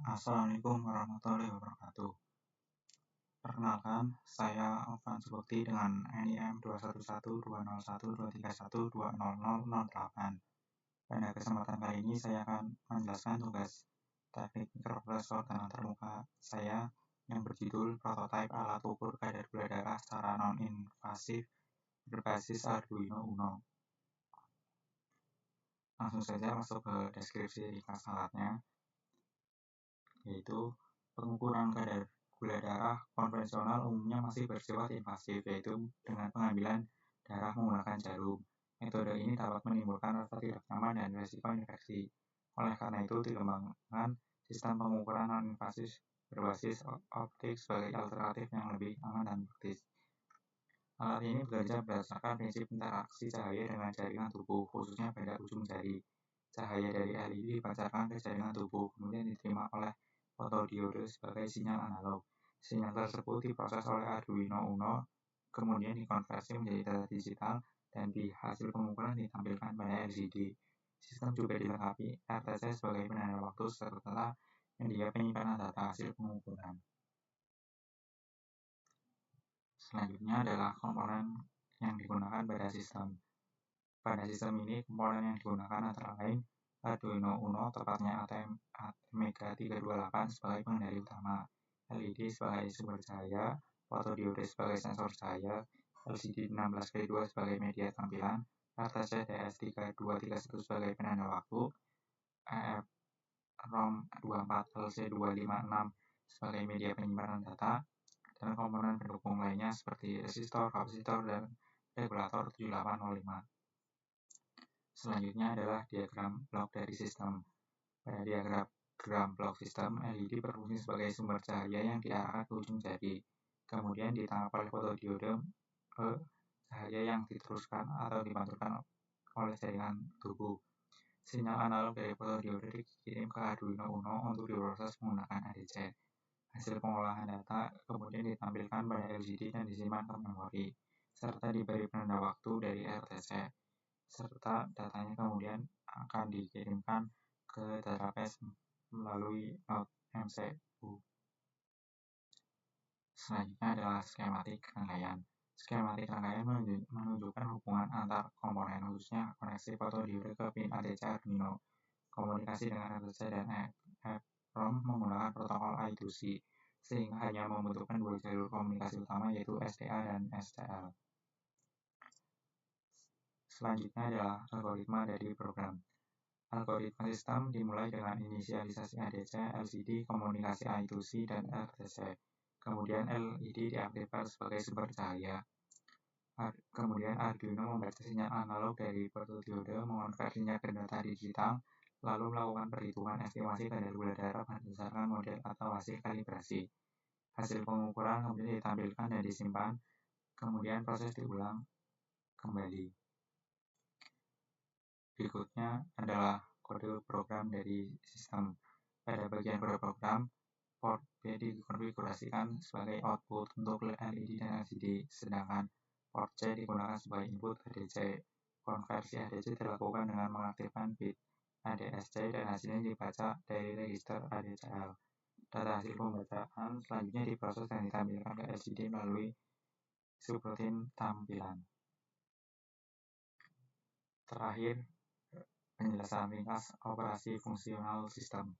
Assalamualaikum warahmatullahi wabarakatuh. Perkenalkan, saya Alvan Subakti dengan NIM 21120123123120008. Pada kesempatan kali ini saya akan menjelaskan tugas teknik mikroprosesor dan antarmuka saya yang berjudul prototipe alat ukur kadar gula darah secara non-invasif berbasis Arduino Uno. Langsung saja masuk ke deskripsi ringkas alatnya, yaitu pengukuran kadar gula darah konvensional umumnya masih bersifat invasif, yaitu dengan pengambilan darah menggunakan jarum. Metode ini dapat menimbulkan rasa tidak nyaman dan risiko infeksi. Oleh karena itu, dikembangkan sistem pengukuran non-invasif berbasis optik sebagai alternatif yang lebih aman dan praktis. Alat ini bekerja berdasarkan prinsip interaksi cahaya dengan jaringan tubuh, khususnya pada ujung jari. Cahaya dari LED dipancarkan ke jaringan tubuh, kemudian diterima oleh fotodiode sebagai sinyal analog. Sinyal tersebut diproses oleh Arduino Uno, kemudian dikonversi menjadi data digital, dan di hasil pengukuran ditampilkan pada LCD. Sistem juga dilengkapi RTC sebagai penanda waktu serta media penyimpanan data hasil pengukuran. Selanjutnya adalah komponen yang digunakan pada sistem. Pada sistem ini, komponen yang digunakan antara lain Arduino Uno, tepatnya ATmega 328 sebagai pengendali utama, LED sebagai sumber cahaya, fotodiode sebagai sensor cahaya, LCD 16x2 sebagai media tampilan, RTC DS3231 sebagai penanda waktu, EEPROM 24LC256 sebagai media penyimpanan data, dan komponen pendukung lainnya seperti resistor, kapasitor, dan regulator 7805. Selanjutnya adalah diagram blok dari sistem. Pada diagram blok sistem, LED berfungsi sebagai sumber cahaya yang diarahkan ke ujung jari. Kemudian ditangkap oleh fotodiode cahaya yang diteruskan atau dipantulkan oleh jaringan tubuh. Sinyal analog dari fotodiode dikirim ke Arduino Uno untuk diproses menggunakan ADC. Hasil pengolahan data kemudian ditampilkan pada LCD dan disimpan ke memori, serta diberi penanda waktu dari RTC, serta datanya kemudian akan dikirimkan ke database melalui Node MCU. Selanjutnya adalah skematik rangkaian. Skematik rangkaian menunjukkan hubungan antar komponen, khususnya koneksi fotodiode ke pin ADC Arduino, komunikasi dengan RTC dan EEPROM menggunakan protokol I2C, sehingga hanya membutuhkan dua jalur komunikasi utama, yaitu SDA dan SCL. Selanjutnya adalah algoritma dari program. Algoritma sistem dimulai dengan inisialisasi ADC, LCD, komunikasi I2C, dan RTC. Kemudian LED diaktifkan sebagai sumber cahaya. Kemudian Arduino membaca sinyal analog dari fotodiode, mengonversinya ke data digital, lalu melakukan perhitungan estimasi kadar gula darah berdasarkan model atau hasil kalibrasi. Hasil pengukuran kemudian ditampilkan dan disimpan, kemudian proses diulang kembali. Berikutnya adalah kode program dari sistem. Pada bagian kode program, port B dikonfigurasikan sebagai output untuk LED dan LCD, sedangkan port C digunakan sebagai input ADC. Konversi ADC dilakukan dengan mengaktifkan bit ADSC dan hasilnya dibaca dari register ADCL. Data hasil pembacaan selanjutnya diproses dan ditampilkan ke LCD melalui subroutine tampilan. Terakhir, penjelasan ringkas operasi fungsional sistem.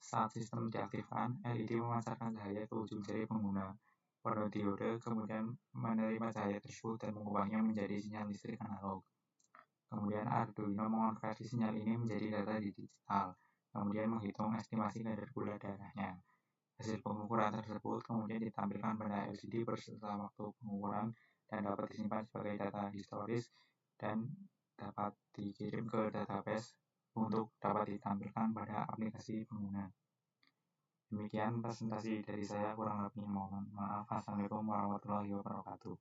Saat sistem diaktifkan, LED memancarkan cahaya ke ujung jari pengguna. Fotodiode kemudian menerima cahaya tersebut dan mengubahnya menjadi sinyal listrik analog. Kemudian Arduino mengonversi sinyal ini menjadi data digital, kemudian menghitung estimasi kadar gula darahnya. Hasil pengukuran tersebut kemudian ditampilkan pada LCD beserta waktu pengukuran dan dapat disimpan sebagai data historis dan dapat dikirim ke database untuk dapat ditampilkan pada aplikasi pengguna. Demikian presentasi dari saya, kurang lebih mohon maaf. Assalamualaikum warahmatullahi wabarakatuh.